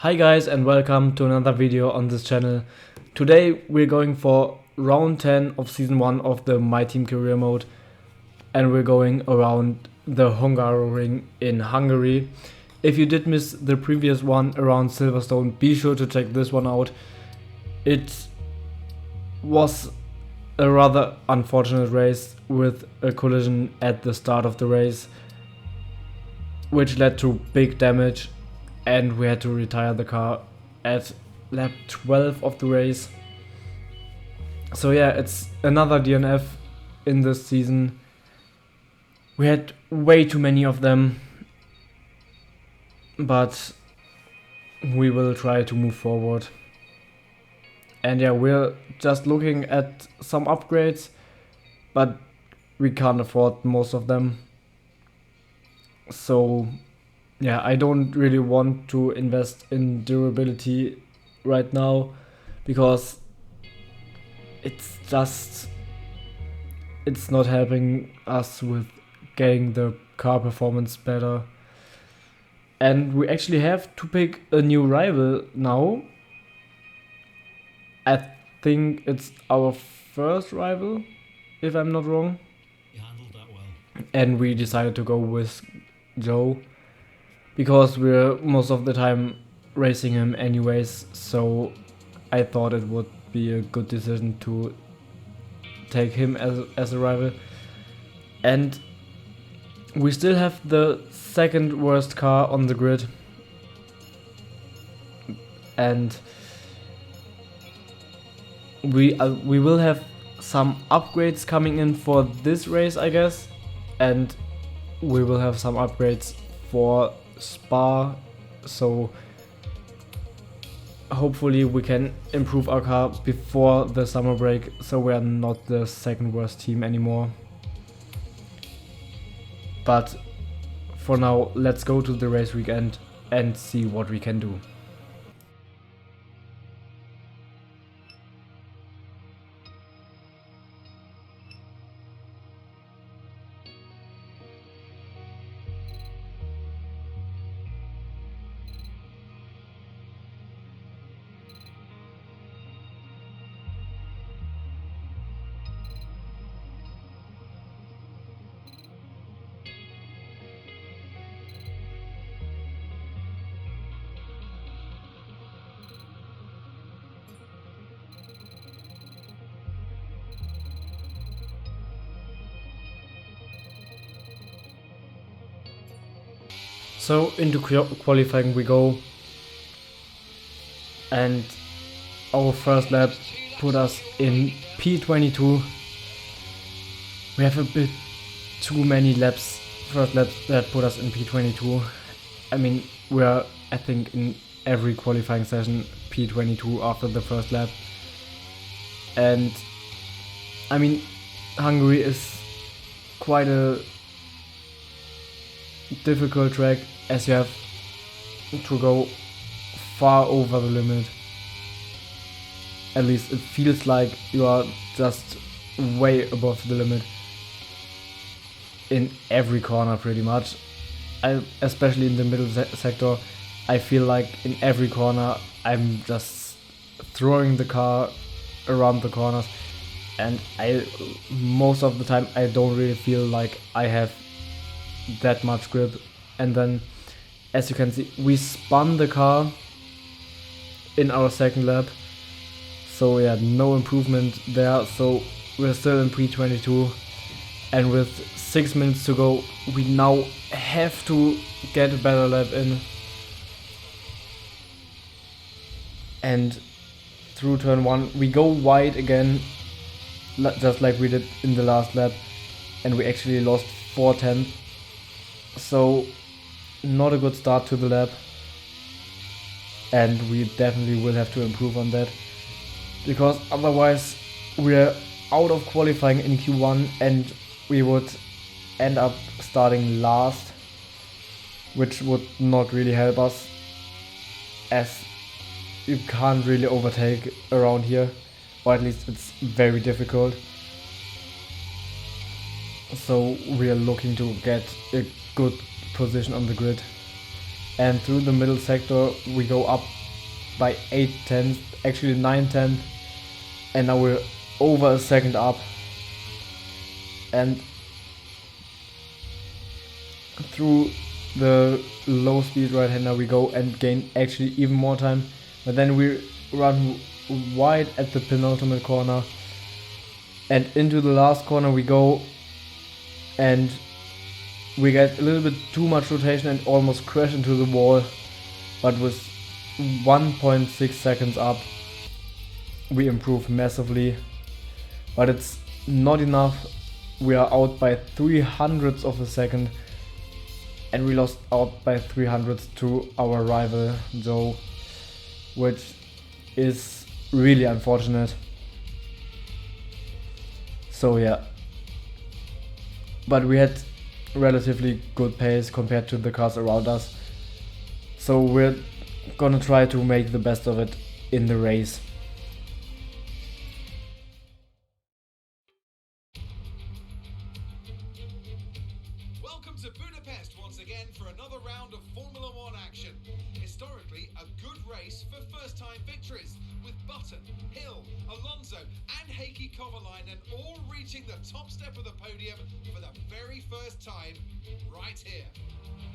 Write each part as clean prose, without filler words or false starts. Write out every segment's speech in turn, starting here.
Hi guys and welcome to another video on this channel. Today we're going for round 10 of season 1 of the My Team career mode, and we're going around the Hungary ring in Hungary. If you did miss the previous one around Silverstone, be sure to check this one out. It was a rather unfortunate race with a collision at the start of the race, which led to big damage, and we had to retire the car at lap 12 of the race. So yeah, it's another DNF in this season. We had way too many of them, but we will try to move forward. And yeah, we're just looking at some upgrades, but we can't afford most of them. So yeah, I don't really want to invest in durability right now, because it's not helping us with getting the car performance better. And we actually have to pick a new rival now. I think it's our first rival, if I'm not wrong. You handled that well. And we decided to go with Joe, because we're most of the time racing him anyways, so I thought it would be a good decision to take him as a rival. And we still have the second worst car on the grid, and we will have some upgrades coming in for this race, I guess, and we will have some upgrades for Spa, so hopefully we can improve our car before the summer break, so we are not the second worst team anymore. But for now, let's go to the race weekend and see what we can do. So into qualifying we go, and our first lap put us in P22. We have a bit too many first laps that put us in P22. I mean, we are, I think, in every qualifying session P22 after the first lap. And I mean, Hungary is quite a difficult track, as you have to go far over the limit. At least it feels like you are just way above the limit in every corner pretty much. Especially in the middle sector, I feel like in every corner I'm just throwing the car around the corners, and most of the time I don't really feel like I have that much grip. And then, as you can see, we spun the car in our second lap, so yeah, no improvement there. So we're still in P22, and with 6 minutes to go, we now have to get a better lap in. And through turn 1 we go wide again, just like we did in the last lap, and we actually lost 4/10. So not a good start to the lap, and we definitely will have to improve on that, because otherwise we're out of qualifying in Q1 and we would end up starting last, which would not really help us, as you can't really overtake around here, or at least it's very difficult. So we are looking to get a good position on the grid, and through the middle sector we go up by 8 tenths, actually 9 tenths, and now we're over a second up, and through the low speed right hander we go and gain actually even more time, but then we run wide at the penultimate corner, and into the last corner we go, and we get a little bit too much rotation and almost crash into the wall, but with 1.6 seconds up we improve massively, but it's not enough. We are out by 300ths of a second, and we lost out by 300ths to our rival Joe, which is really unfortunate. So yeah, but we had relatively good pace compared to the cars around us, so we're gonna try to make the best of it in the race. Welcome to Budapest once again for another round of Formula One action. Historically, a good race for first-time victories, with Button, Hill, Alonso and Heikki Kovalainen all reaching the top step of the podium for the very first time right here.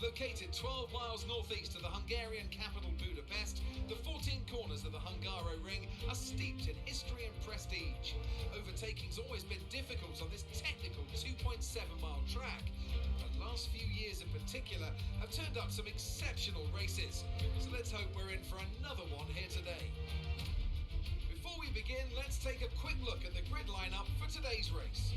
Located 12 miles northeast of the Hungarian capital Budapest, the 14 corners of the Hungaro Ring are steeped in history and prestige. Overtaking's always been difficult on this technical 2.7-mile track. The last few years in particular have turned up some exceptional races, so let's hope we're in for another one here today. Before we begin, let's take a quick look at the grid lineup for today's race.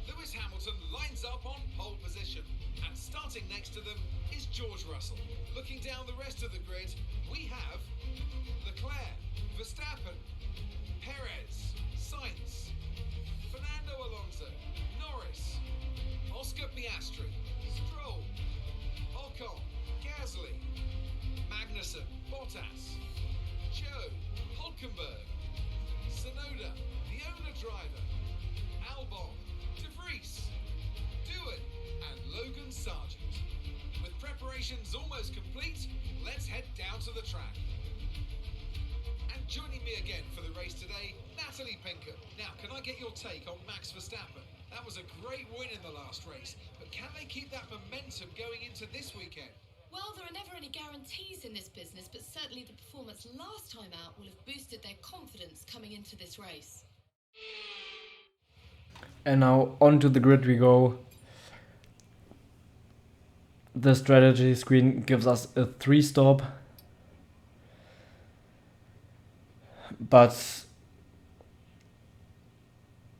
Lewis Hamilton lines up on pole position, and starting next to them is George Russell. Looking down the rest of the grid, we have Leclerc, Verstappen, Perez, Sainz, Fernando Alonso, Norris, Oscar Piastri, Stroll, Ocon, Gasly, Magnussen, Bottas, Joe, Hulkenberg, Tsunoda, the owner driver, Albon, De Vries, Doohan and Logan Sargent. With preparations almost complete, let's head down to the track. And joining me again for the race today, Natalie Pinkham. Now, can I get your take on Max Verstappen? That was a great win in the last race, but can they keep that momentum going into this weekend? Well, there are never any guarantees in this business, but certainly the performance last time out will have boosted their confidence coming into this race. And now onto the grid we go. The strategy screen gives us a 3-stop, but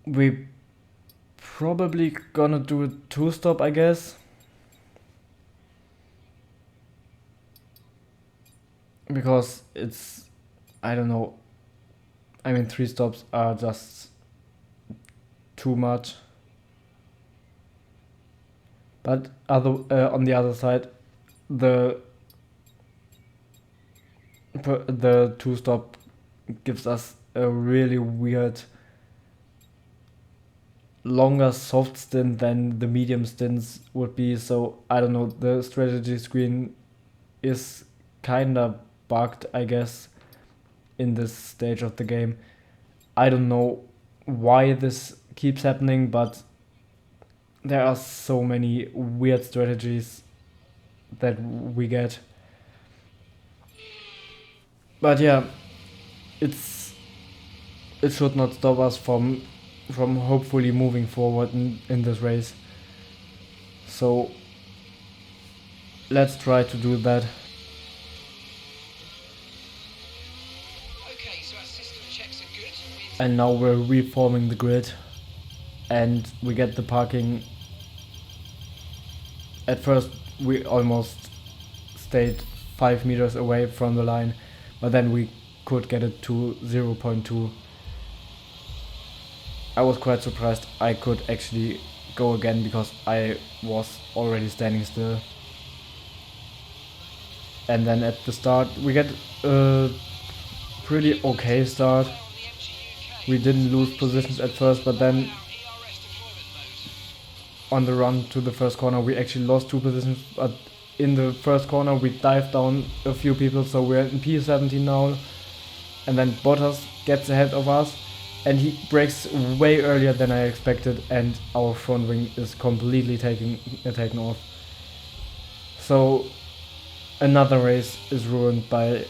we probably gonna do a 2-stop, I guess, because it's, I don't know, I mean 3 stops are just too much. But on the other side, the 2-stop gives us a really weird longer soft stint than the medium stints would be. So I don't know, the strategy screen is kinda bugged, I guess, in this stage of the game. I don't know why this keeps happening, but there are so many weird strategies that we get. But yeah, it should not stop us from hopefully moving forward in this race. So let's try to do that. Okay, so our system checks are good. And now we're reforming the grid, and we get the parking. At first we almost stayed 5 meters away from the line, but then we could get it to 0.2. I was quite surprised I could actually go again, because I was already standing still. And then at the start we get a pretty okay start. We didn't lose positions at first, but then on the run to the first corner we actually lost 2 positions, but in the first corner we dive down a few people, so we're in P17 now, and then Bottas gets ahead of us and he brakes way earlier than I expected, and our front wing is completely taken off. So another race is ruined by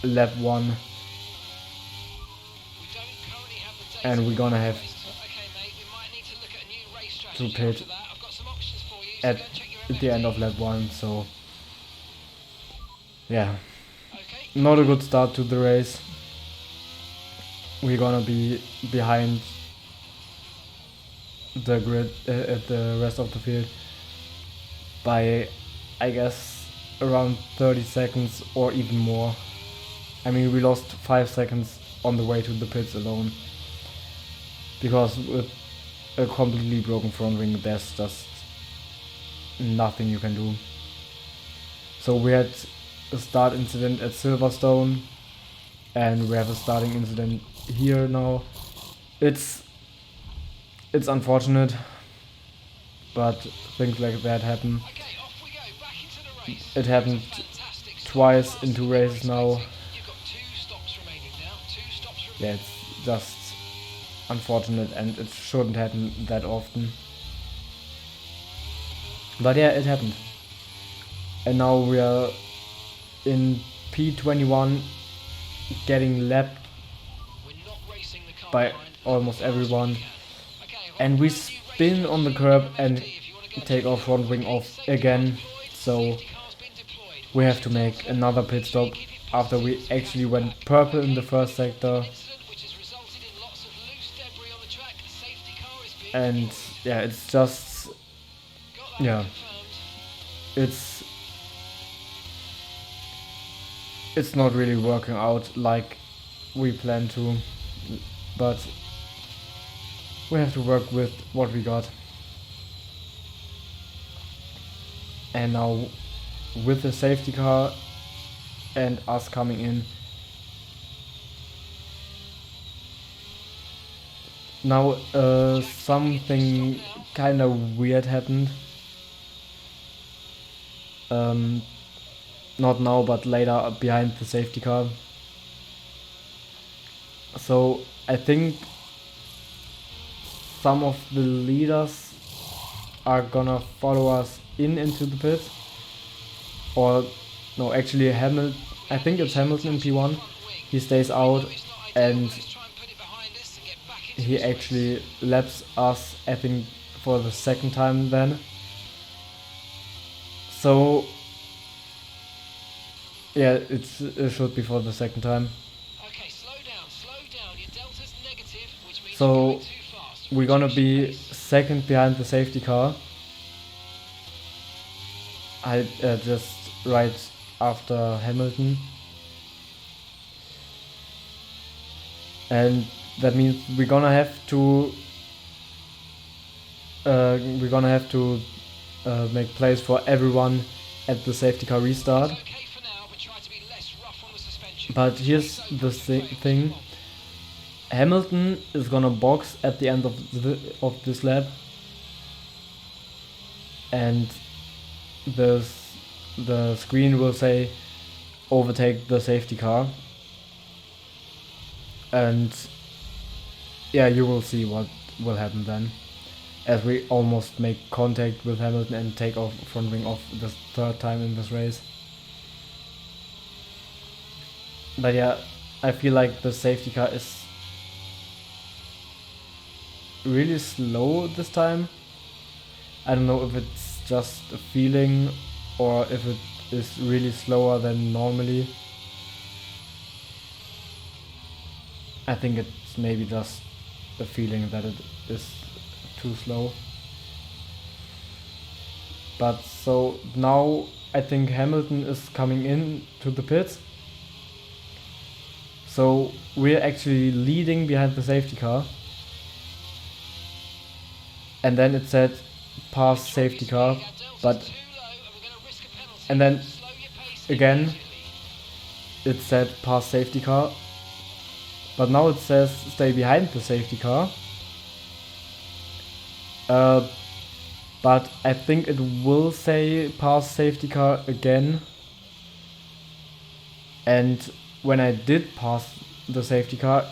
lap 1, and we're gonna have to pit at the end of lap 1, so yeah, not a good start to the race. We're gonna be behind the grid at the rest of the field by, I guess, around 30 seconds or even more. I mean, we lost 5 seconds on the way to the pits alone, because with a completely broken front wing there's just nothing you can do. So we had a start incident at Silverstone, and we have a starting incident here now. It's unfortunate, but things like that happen. It happened twice in 2 races now. Yeah, it's just unfortunate, and it shouldn't happen that often. But yeah, it happened. And now we are in P21, getting lapped by almost everyone, and we spin on the curb and take our front wing off again, so we have to make another pit stop after we actually went purple in the first sector. And yeah, it's just, yeah, it's not really working out like we planned to, but we have to work with what we got. And now with the safety car and us coming in, now something kind of weird happened. Not now, but later behind the safety car. So I think some of the leaders are gonna follow us into the pit, or no, actually I think it's Hamilton in P1. He stays out and he actually laps us, I think, for the second time then. So yeah, it should be for the second time. Okay, slow down. Your delta's negative, which means So you're going too fast. we're gonna be second behind the safety car. I just right after Hamilton, and that means we're gonna have to make place for everyone at the safety car restart. Okay for now, but try to be less rough on the suspension. But here's the thing: Hamilton is gonna box at the end of this lap, and the screen will say overtake the safety car, and yeah, you will see what will happen then, as we almost make contact with Hamilton and take off front wing off the third time in this race. But yeah, I feel like the safety car is really slow this time. I don't know if it's just a feeling or if it is really slower than normally. I think it's maybe just a feeling that it is too slow. But so now I think Hamilton is coming in to the pits. So we're actually leading behind the safety car. And then it said pass safety car, but and then again it said pass safety car, but now it says stay behind the safety car. but I think it will say pass safety car again. And when I did pass the safety car,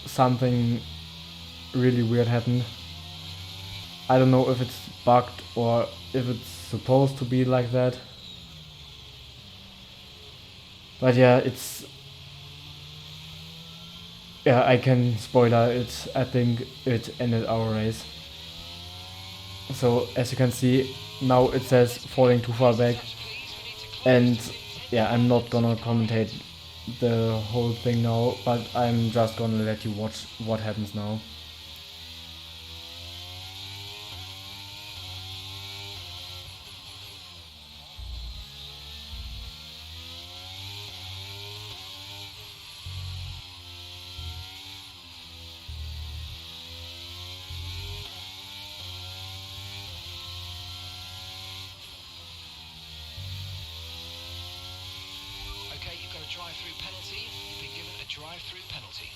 something really weird happened. I don't know if it's bugged or if it's supposed to be like that. But yeah, I can spoiler it. I think it ended our race. So as you can see, now it says falling too far back. And yeah, I'm not gonna commentate the whole thing now, but I'm just gonna let you watch what happens now. Okay, you've got a drive-through penalty. You've been given a drive-through penalty.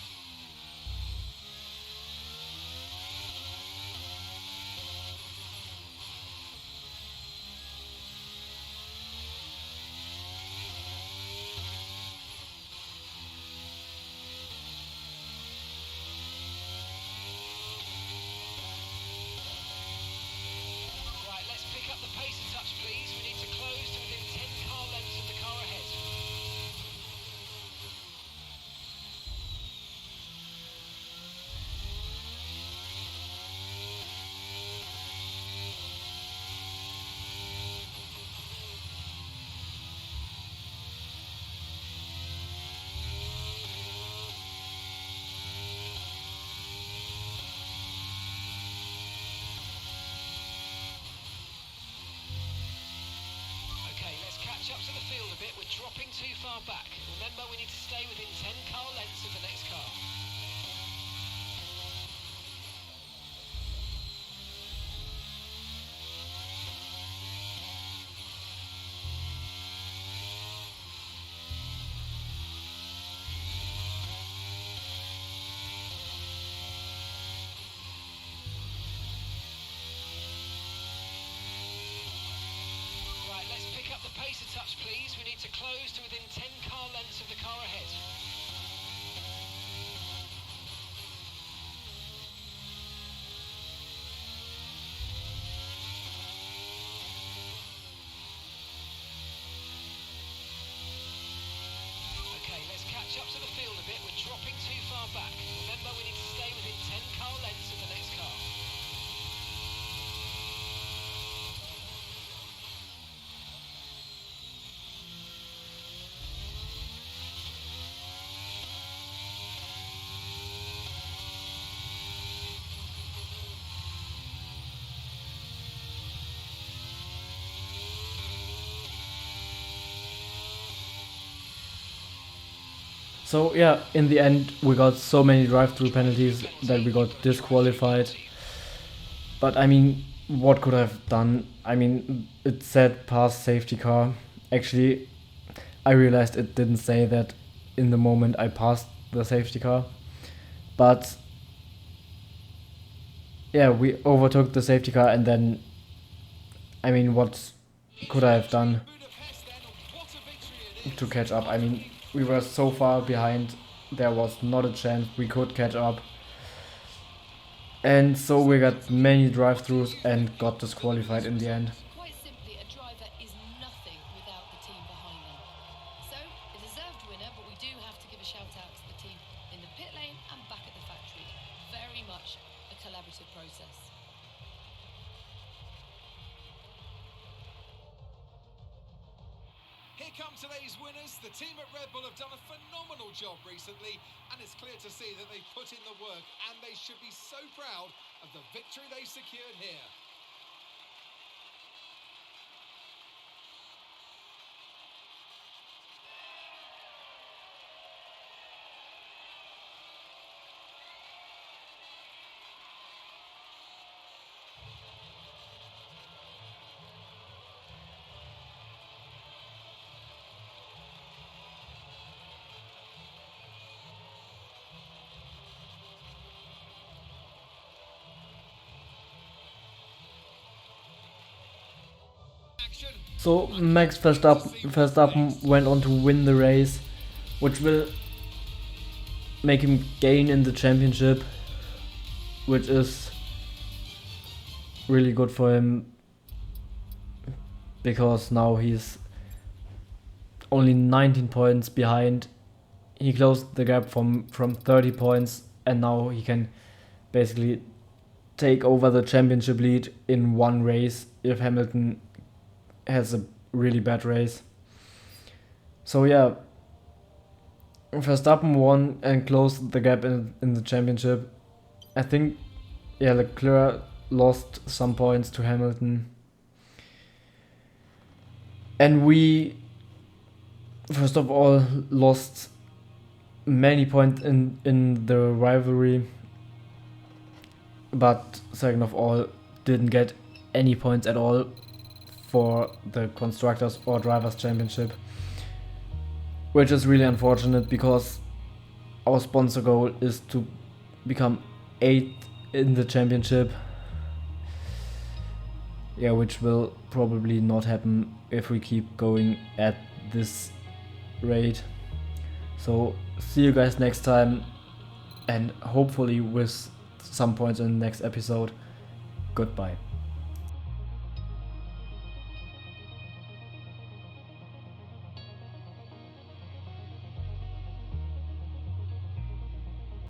Right, let's pick up the pace a touch, please. We need to close to within 10 car lengths of the car ahead. Okay, let's catch up to the field a bit. We're dropping too far back. Remember, we need to stay within 10 car lengths of the next car. Right, let's pick up the pace a touch, please. We need to close to within 10 car lengths of the car ahead. Okay, let's catch up to the field a bit. We're dropping too far back. Remember, we need to stay within 10 car lengths of the next car. So yeah, in the end we got so many drive-through penalties that we got disqualified. But I mean, what could I have done? I mean, it said pass safety car. Actually, I realized it didn't say that in the moment I passed the safety car. But yeah, we overtook the safety car, and then, I mean, what could I have done Budapest then, what a victory it is. to catch up? I mean, we were so far behind, there was not a chance we could catch up. And so we got many drive-throughs and got disqualified in the end. Quite simply, a driver is nothing without the team behind them. So, a deserved winner, but we do have to give a shout out to the team in the pit lane and back at the factory. Very much a collaborative process. Here come today's winners. The team at Red Bull have done a phenomenal job recently, and it's clear to see that they've put in the work, and they should be so proud of the victory they secured here. So Max Verstappen went on to win the race, which will make him gain in the championship, which is really good for him because now he's only 19 points behind. He closed the gap from 30 points, and now he can basically take over the championship lead in one race if Hamilton has a really bad race. So yeah, Verstappen won and closed the gap in the championship. I think, yeah, Leclerc lost some points to Hamilton. And we, first of all, lost many points in the rivalry. But second of all, didn't get any points at all for the Constructors or Drivers' Championship. Which is really unfortunate because our sponsor goal is to become 8th in the championship. Yeah, which will probably not happen if we keep going at this rate. So see you guys next time, and hopefully with some points in the next episode. Goodbye.